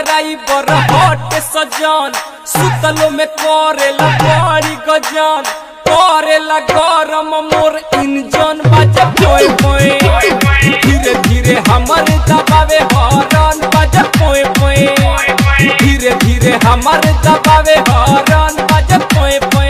driver हट सजन सुतलो में करेला बड़ी गजन करेला गरम मोर इंजन बाजे पोए पोए धीरे धीरे हमर दबावे हॉर्न बाजे पोए पोए धीरे धीरे हमर दबावे हॉर्न बाजे पोए पोए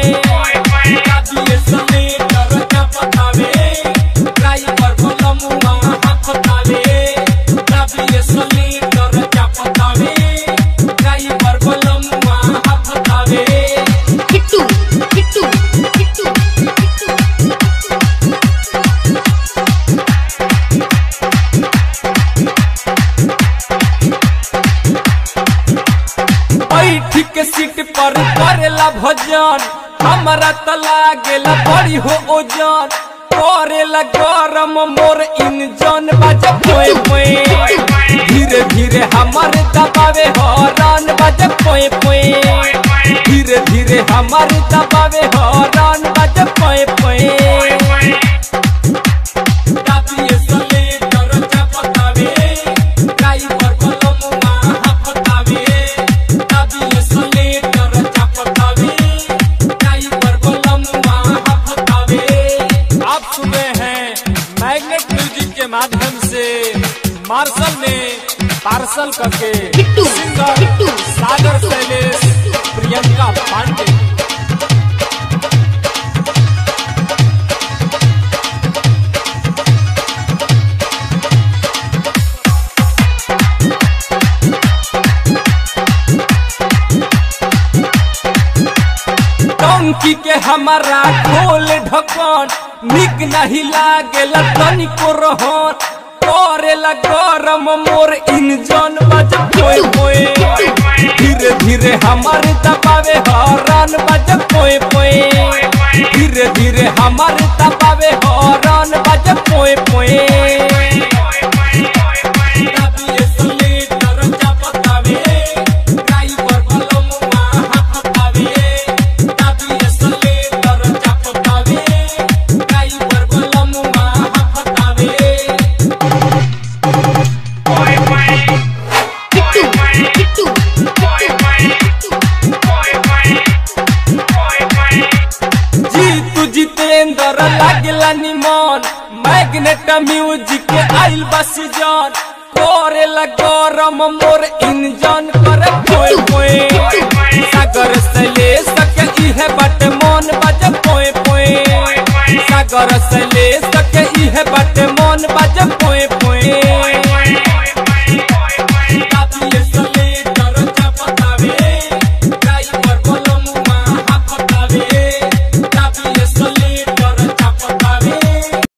के सीट पर करेला भजन हमारा तला गेला बड़ी हो ओजन करेला गरम मोर इंजन बाजे पोए पोए धीरे धीरे हमर दबावे हॉर्न बाजे पोए पोए धीरे धीरे हमर दबावे हॉर्न बाजे पोए पोए माध्यम से मार्शल ने पार्सल करके सिंगर सागर शैलेश प्रियंका पांडे टंकी के हमारा खोल ढक्कन निक नहीं लागेला तनिको रहन करेला गरम मोर इंजन बाजे पोए पोए धीरे धीरे हमर दबावे हॉर्न बाजे पोए पोए धीरे धीरे हमर दबावे हॉर्न बाजे पोए पोए लागला निमन मैग्नेट म्यूजिक के आइल बा सीजन करेला गरम मोर इंजन करे पोए पोए